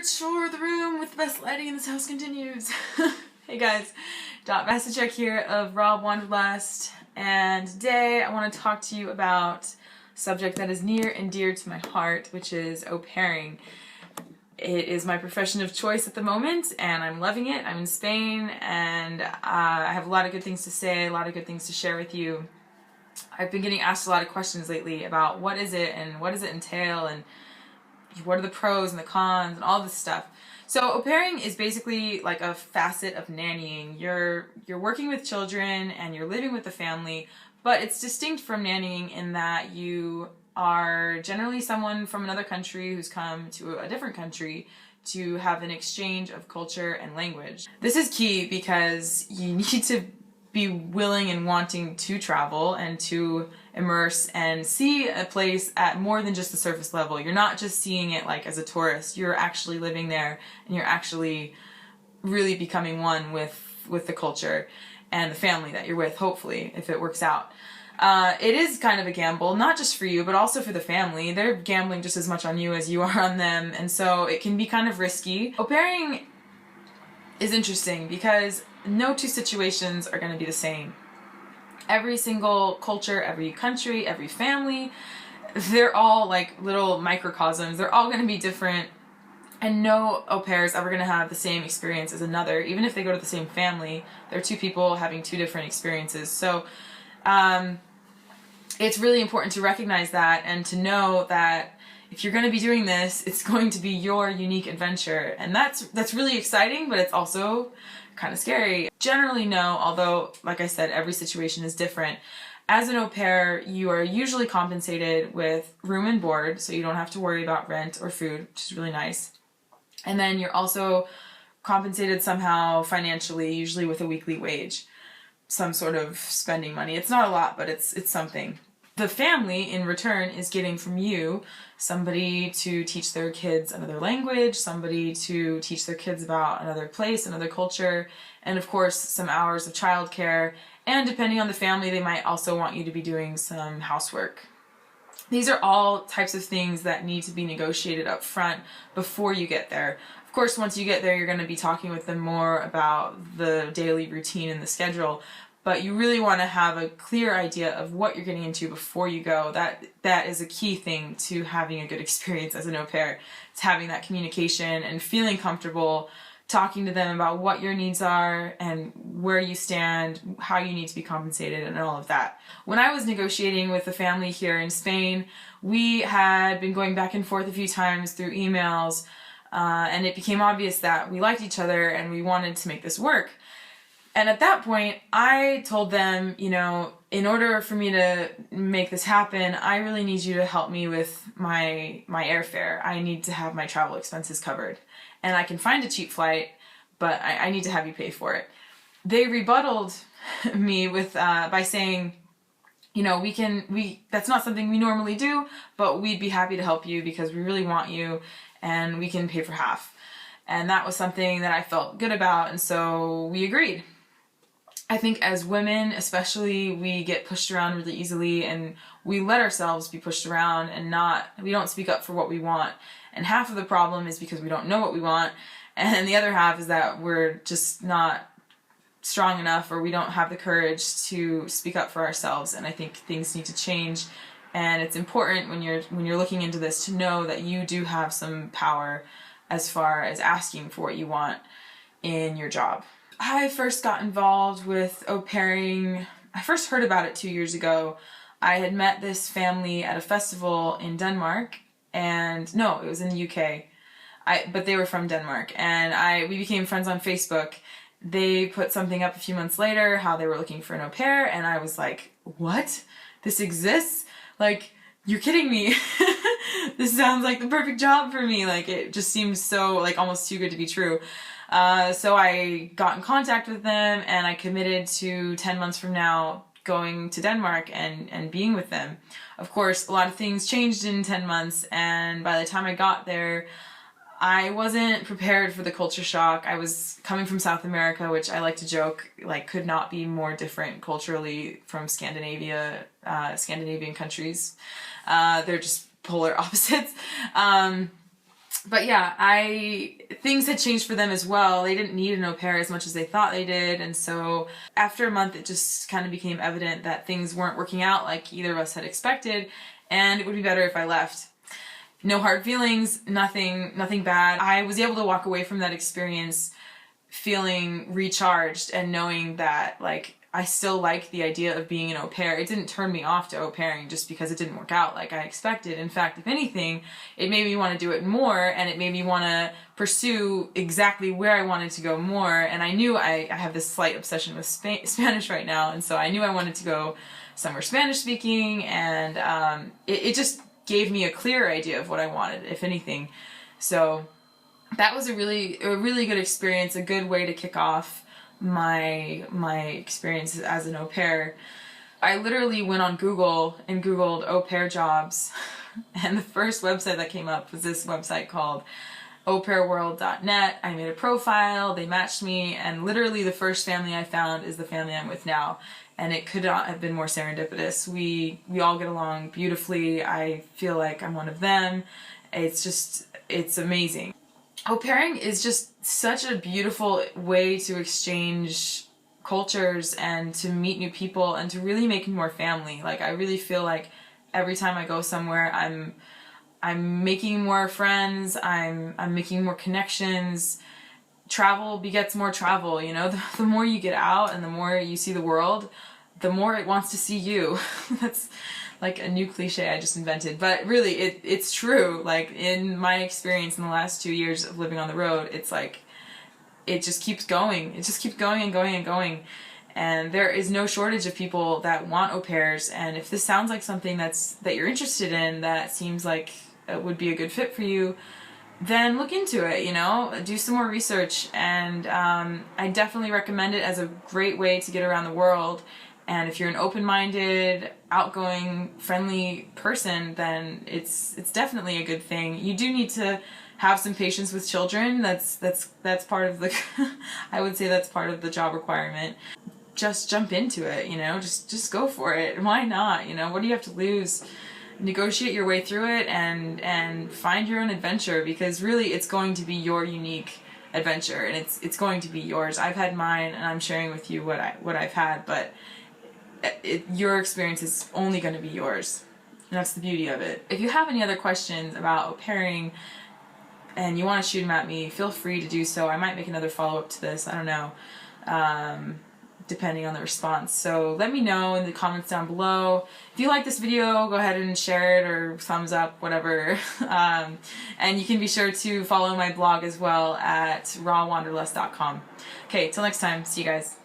third floor of the room with the best lighting in this house continues. Hey guys, Dot Masachek here of Rob Wanderlust, and today I want to talk to you about a subject that is near and dear to my heart, which is au pairing. It is my profession of choice at the moment, and I'm loving it. I'm in Spain, and I have a lot of good things to say, a lot of good things to share with you. I've been getting asked a lot of questions lately about what is it, and what does it entail, and what are the pros and the cons, and all this stuff. So au pairing is basically like a facet of nannying. You're working with children, and you're living with the family, but it's distinct from nannying in that you are generally someone from another country who's come to a different country to have an exchange of culture and language. This is key because you need to be willing and wanting to travel and to immerse and see a place at more than just the surface level. You're not just seeing it like as a tourist. You're actually living there, and you're actually really becoming one with the culture and the family that you're with, hopefully, if it works out. It is kind of a gamble, not just for you, but also for the family. They're gambling just as much on you as you are on them, and so it can be kind of risky. Au pairing is interesting because no two situations are going to be the same. Every single culture, every country, every family, they're all like little microcosms. They're all going to be different, and no au pair is ever going to have the same experience as another. Even if they go to the same family, they're two people having two different experiences. So it's really important to recognize that and to know that if you're going to be doing this, it's going to be your unique adventure. And that's really exciting, but it's also kind of scary. Generally no, although like I said, every situation is different. As an au pair, you are usually compensated with room and board, so you don't have to worry about rent or food, which is really nice. And then you're also compensated somehow financially, usually with a weekly wage, some sort of spending money. It's not a lot, but it's something. The family, in return, is getting from you somebody to teach their kids another language, somebody to teach their kids about another place, another culture, and of course some hours of childcare, and depending on the family, they might also want you to be doing some housework. These are all types of things that need to be negotiated up front before you get there. Of course, once you get there, you're going to be talking with them more about the daily routine and the schedule, but you really want to have a clear idea of what you're getting into before you go. That is a key thing to having a good experience as an au pair. It's having that communication and feeling comfortable talking to them about what your needs are and where you stand, how you need to be compensated, and all of that. When I was negotiating with the family here in Spain, we had been going back and forth a few times through emails, and it became obvious that we liked each other and we wanted to make this work. And at that point, I told them, you know, in order for me to make this happen, I really need you to help me with my airfare. I need to have my travel expenses covered. And I can find a cheap flight, but I need to have you pay for it. They rebutted me with by saying, you know, that's not something we normally do, but we'd be happy to help you because we really want you, and we can pay for half. And that was something that I felt good about, and so we agreed. I think as women, especially, we get pushed around really easily, and we let ourselves be pushed around, and we don't speak up for what we want. And half of the problem is because we don't know what we want, and the other half is that we're just not strong enough, or we don't have the courage to speak up for ourselves. And I think things need to change, and it's important when you're looking into this to know that you do have some power as far as asking for what you want in your job. I first got involved with au pairing. I first heard about it 2 years ago. I had met this family at a festival in Denmark, and no, it was in the UK. But they were from Denmark, and we became friends on Facebook. They put something up a few months later, how they were looking for an au pair, and I was like, what? This exists? Like, you're kidding me. This sounds like the perfect job for me. Like, it just seems so, like, almost too good to be true. So I got in contact with them, and I committed to 10 months from now going to Denmark and being with them. Of course, a lot of things changed in 10 months, and by the time I got there, I wasn't prepared for the culture shock. I was coming from South America, which I like to joke, like, could not be more different culturally from Scandinavian countries. They're just polar opposites. But yeah, things had changed for them as well. They didn't need an au pair as much as they thought they did, and so after a month it just kind of became evident that things weren't working out like either of us had expected, and it would be better if I left. No hard feelings, nothing bad. I was able to walk away from that experience feeling recharged and knowing that, like, I still liked the idea of being an au pair. It didn't turn me off to au pairing just because it didn't work out like I expected. In fact, if anything, it made me want to do it more, and it made me want to pursue exactly where I wanted to go more. And I knew I have this slight obsession with Spanish right now, and so I knew I wanted to go somewhere Spanish speaking, and it just gave me a clear idea of what I wanted, if anything. So that was a really good experience, a good way to kick off my experience as an au pair. I literally went on Google and Googled au pair jobs, and the first website that came up was this website called aupairworld.net. I made a profile, they matched me, and literally the first family I found is the family I'm with now. And it could not have been more serendipitous. We all get along beautifully. I feel like I'm one of them. It's amazing. Au pairing is just such a beautiful way to exchange cultures and to meet new people and to really make more family. Like, I really feel like every time I go somewhere, I'm making more friends, I'm making more connections. Travel begets more travel, you know? The more you get out and the more you see the world, the more it wants to see you. That's like a new cliche I just invented, but really it's true. Like, in my experience in the last 2 years of living on the road, it's like it just keeps going. It just keeps going and going and going. And there is no shortage of people that want au pairs, and if this sounds like something that you're interested in, that seems like it would be a good fit for you, then look into it, you know, do some more research, and I definitely recommend it as a great way to get around the world. And if you're an open-minded, outgoing, friendly person, then it's definitely a good thing. You do need to have some patience with children. That's part of the I would say that's part of the job requirement. Just jump into it, you know, just go for it. Why not? You know, what do you have to lose? Negotiate your way through it and find your own adventure, because really it's going to be your unique adventure, and it's going to be yours. I've had mine, and I'm sharing with you what I've had, but your experience is only going to be yours, and that's the beauty of it. If you have any other questions about au pairing and you want to shoot them at me, feel free to do so. I might make another follow-up to this, I don't know, depending on the response. So let me know in the comments down below. If you like this video, go ahead and share it or thumbs up, whatever. And you can be sure to follow my blog as well at rawwanderlust.com. Okay, till next time, see you guys.